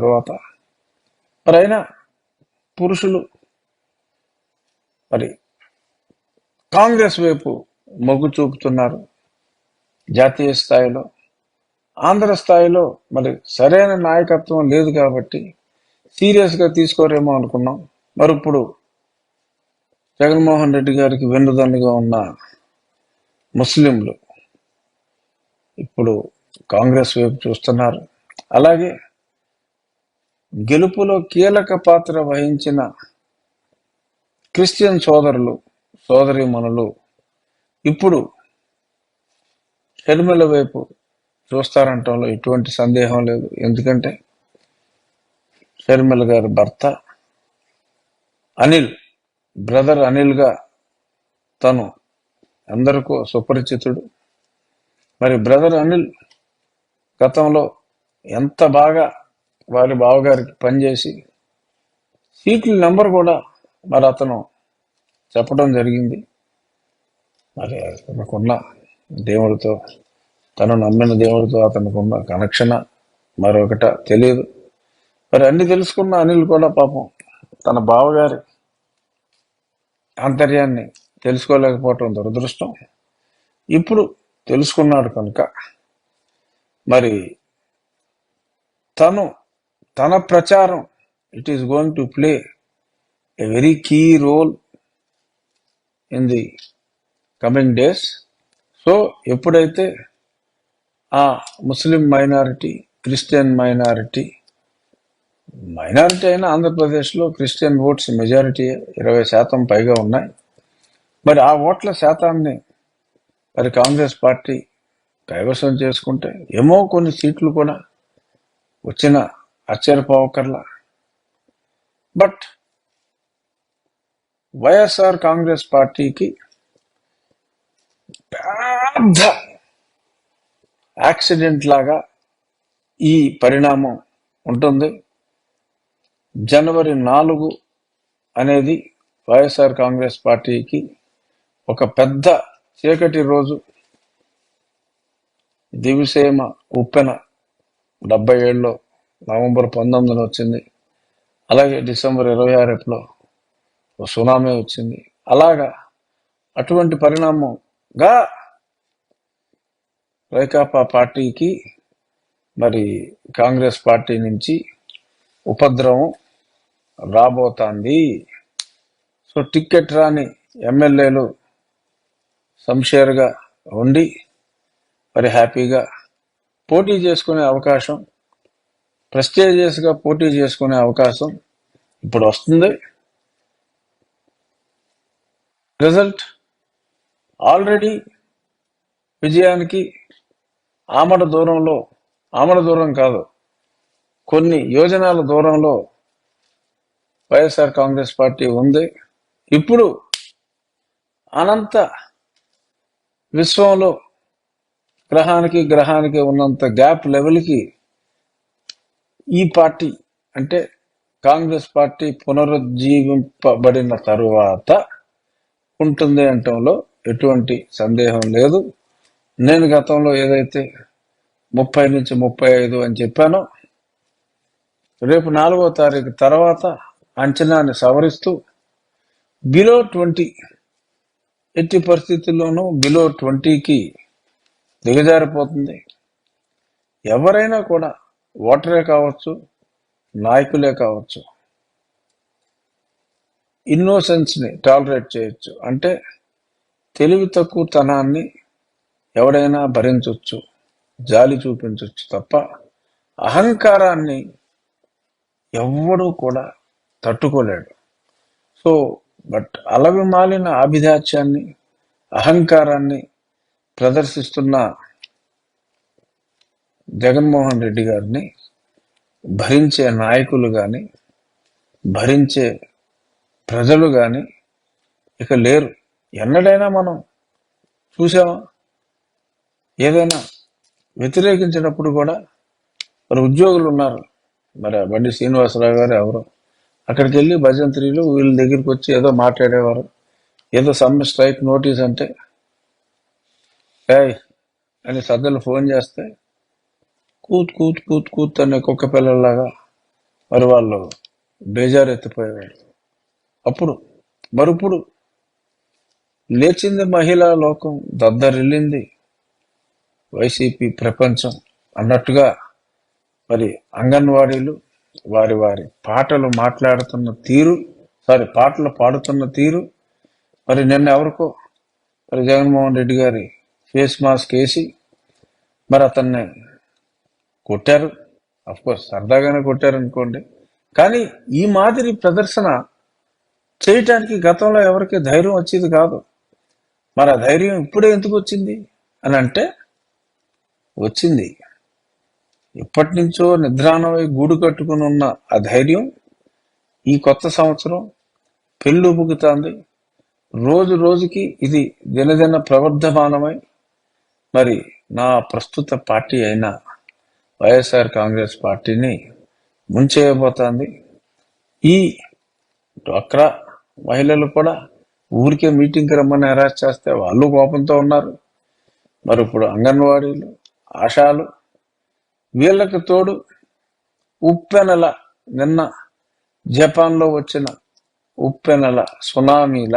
తర్వాత మరి అయినా పురుషులు మరి కాంగ్రెస్ వైపు మొగ్గు చూపుతున్నారు. జాతీయ స్థాయిలో, ఆంధ్ర స్థాయిలో మరి సరైన నాయకత్వం లేదు కాబట్టి సీరియస్గా తీసుకోరేమో అనుకున్నాం. మరి ఇప్పుడు జగన్మోహన్ రెడ్డి గారికి వెన్నుదన్నుగా ఉన్న ముస్లింలు ఇప్పుడు కాంగ్రెస్ వైపు చూస్తున్నారు. అలాగే గెలుపులో కీలక పాత్ర వహించిన క్రిస్టియన్ సోదరులు సోదరీమణులు ఇప్పుడు షర్మిల వైపు చూస్తారంటంలో ఎటువంటి సందేహం లేదు. ఎందుకంటే షర్మిల గారి భర్త అనిల్, బ్రదర్ అనిల్గా తను అందరికీ సుపరిచితుడు. మరి బ్రదర్ అనిల్ గతంలో ఎంత బాగా వారి బావగారికి పనిచేసి సీట్ల నెంబర్ కూడా మరి అతను చెప్పడం జరిగింది. మరి అతనుకున్న దేవుడితో, తను నమ్మిన దేవుడితో అతనుకున్న కనెక్షన్ మరొకట తెలియదు. మరి అన్ని తెలుసుకున్న అనిల్ కూడా పాపం తన బావగారి ఆంతర్యాన్ని తెలుసుకోలేకపోవటం దురదృష్టం. ఇప్పుడు తెలుసుకున్నాడు కనుక మరి తన ప్రచారం it is going to play a very key role in the coming days. So ఎప్పుడైతే ఆ ముస్లిం మైనారిటీ, క్రిస్టియన్ మైనారిటీ అయినా ఆంధ్రప్రదేశ్లో క్రిస్టియన్ ఓట్స్ మెజారిటీ 20% పైగా ఉన్నాయి. మరి ఆ ఓట్ల శాతాన్ని మరి కాంగ్రెస్ పార్టీ కైవసం చేసుకుంటే ఏమో కొన్ని సీట్లు కూడా వచ్చిన ఆశ్చర్యపోవకర్లా. బట్ వైఎస్ఆర్ కాంగ్రెస్ పార్టీకి పెద్ద యాక్సిడెంట్ లాగా ఈ పరిణామం ఉంటుంది. జనవరి 4 అనేది వైఎస్ఆర్ కాంగ్రెస్ పార్టీకి ఒక పెద్ద చీకటి రోజు. దివిసేమ ఉప్పెన 77లో నవంబర్ 19 వచ్చింది. అలాగే డిసెంబర్ 26లో సునామీ వచ్చింది. అలాగా అటువంటి పరిణామంగా వైకాపా పార్టీకి మరి కాంగ్రెస్ పార్టీ నుంచి ఉపద్రవం రాబోతోంది. సో టికెట్ రాని ఎమ్మెల్యేలు సంషేర్గా ఉండి మరి హ్యాపీగా పోటీ చేసుకునే అవకాశం, ప్రెస్టీజియస్గా పోటీ చేసుకునే అవకాశం ఇప్పుడు వస్తుంది. రిజల్ట్ ఆల్రెడీ విజయానికి ఆమడ దూరం కాదు, కొన్ని యోజనాల దూరంలో వైఎస్ఆర్ కాంగ్రెస్ పార్టీ ఉంది. ఇప్పుడు అనంత విశ్వంలో గ్రహానికి ఉన్నంత గ్యాప్ లెవెల్కి ఈ పార్టీ అంటే కాంగ్రెస్ పార్టీ పునరుజ్జీవింపబడిన తరువాత ఉంటుంది అనటంలో ఎటువంటి సందేహం లేదు. నేను గతంలో ఏదైతే 30 నుంచి 35 అని చెప్పానో, రేపు 4వ తారీఖు తర్వాత అంచనాన్ని సవరిస్తూ బిలో 20, ఎట్టి పరిస్థితుల్లోనూ బిలో 20కి దిగజారిపోతుంది. ఎవరైనా కూడా ఓటరే కావచ్చు, నాయకులే కావచ్చు, ఇన్నోసెన్స్ని టాలరేట్ చేయొచ్చు. అంటే తెలివి తక్కువతనాన్ని ఎవడైనా భరించవచ్చు, జాలి చూపించవచ్చు తప్ప అహంకారాన్ని ఎవ్వడూ కూడా తట్టుకోలేడు. సో బట్ అలవిమాలిన ఆభిజాత్యాన్ని, అహంకారాన్ని ప్రదర్శిస్తున్న జగన్మోహన్ రెడ్డి గారిని భరించే నాయకులు కానీ, భరించే ప్రజలు కానీ ఇక లేరు. ఎన్నడైనా మనం చూసామా? ఏదైనా వ్యతిరేకించినప్పుడు కూడా మరి ఉద్యోగులు ఉన్నారు, మరి బండి శ్రీనివాసరావు గారు ఎవరు, అక్కడికి వెళ్ళి భజంత్రీలు వీళ్ళ దగ్గరికి వచ్చి ఏదో మాట్లాడేవారు. ఏదో సమ్ స్ట్రైక్ నోటీస్ అంటే ఏయ్ అని సద్దలు ఫోన్ చేస్తే కూత్ కూత్ కూత్ కూత్ అనే కుక్క పిల్లల్లాగా మరి వాళ్ళు బేజారు ఎత్తిపోయేవారు. అప్పుడు మరిప్పుడు లేచింది మహిళా లోకం, దద్దరిల్లింది వైసీపీ ప్రపంచం అన్నట్టుగా మరి అంగన్వాడీలు వారి వారి పాటలు మాట్లాడుతున్న తీరు, పాటలు పాడుతున్న తీరు, మరి నిన్న ఎవరికో మరి జగన్మోహన్ రెడ్డి గారి ఫేస్ మాస్క్ వేసి మరి అతన్ని కొట్టారు. కోర్స్ సరదాగానే కొట్టారు అనుకోండి, కానీ ఈ మాదిరి ప్రదర్శన చేయటానికి గతంలో ఎవరికి ధైర్యం వచ్చేది కాదు. మరి ఆ ధైర్యం ఇప్పుడే ఎందుకు వచ్చింది అని అంటే, వచ్చింది ఇప్పటి నుంచో నిద్రాణమై గూడు కట్టుకుని ఉన్న ఆ ధైర్యం ఈ కొత్త సంవత్సరం పెళ్ళుబుకుతాంది. రోజు రోజుకి ఇది దినదిన ప్రవర్ధమానమై మరి నా ప్రస్తుత పార్టీ అయిన వైఎస్ఆర్ కాంగ్రెస్ పార్టీని ముంచేయబోతోంది. ఈ డ్వాక్రా మహిళలు కూడా ఊరికే మీటింగ్కి రమ్మని హెరాస్ చేస్తే వాళ్ళు కోపంతో ఉన్నారు. మరి ఇప్పుడు అంగన్వాడీలు, ఆశాలు, వీళ్ళకి తోడు ఉప్పెనల నిన్న జపాన్లో వచ్చిన ఉప్పెనల సునామీల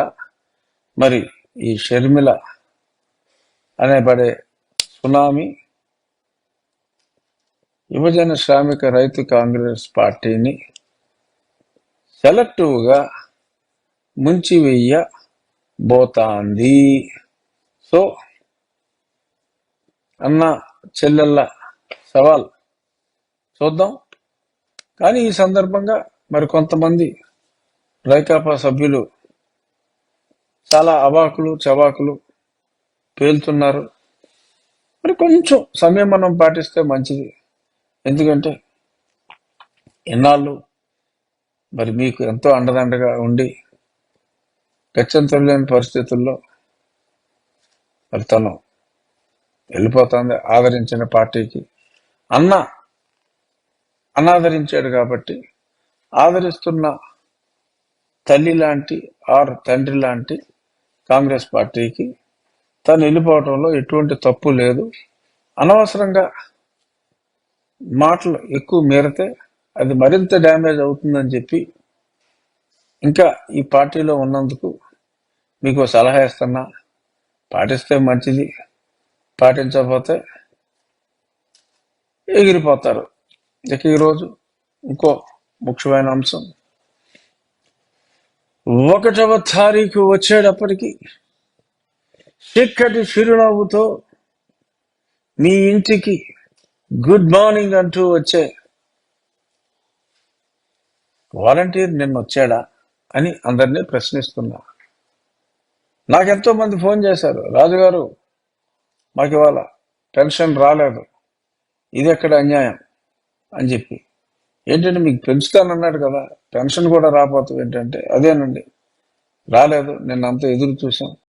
మరి ఈ షర్మిల అనేబడే సునామీ యువజన శ్రామిక రైతు కాంగ్రెస్ పార్టీని సెలెక్టివ్గా ముంచివేయబోతాంది. సో అన్న చెల్లెళ్ళ సవాల్ చూద్దాం. కానీ ఈ సందర్భంగా మరి కొంతమంది రైకాపా సభ్యులు చాలా అవాకులు చవాకులు పేలుతున్నారు. మరి కొంచెం సంయమనం పాటిస్తే మంచిది. ఎందుకంటే ఎన్నాళ్ళు మరి మీకు ఎంతో అండదండగా ఉండి గత్యంతరం పరిస్థితుల్లో మరి తను వెళ్ళిపోతుంది. ఆదరించిన పార్టీకి అనాదరించాడు కాబట్టి ఆదరిస్తున్న తల్లి లాంటి తండ్రి లాంటి కాంగ్రెస్ పార్టీకి తను వెళ్ళిపోవడంలో ఎటువంటి తప్పు లేదు. అనవసరంగా మాటలు ఎక్కువ మీరితే అది మరింత డ్యామేజ్ అవుతుందని చెప్పి ఇంకా ఈ పార్టీలో ఉన్నందుకు మీకు సలహా ఇస్తున్నా. పాటిస్తే మంచిది, పాటించకపోతే ఎగిరిపోతారు. ఇక ఈరోజు ఇంకో ముఖ్యమైన అంశం, 1వ తారీఖు వచ్చేటప్పటికి చిక్కటి చిరునవ్వుతో మీ ఇంటికి గుడ్ మార్నింగ్ అంటూ వచ్చే వాలంటీర్ నిన్న వచ్చాడా అని అందరినీ ప్రశ్నిస్తున్నా. నాకెంతో మంది ఫోన్ చేశారు, రాజుగారు మాకు ఇవాళ పెన్షన్ రాలేదు, ఇది ఎక్కడ అన్యాయం అని చెప్పి. ఏంటంటే మీకు పెంచుతానన్నాడు కదా, పెన్షన్ కూడా రాకపోతే ఏంటంటే అదేనండి రాలేదు, నిన్నంతా ఎదురు చూసాం,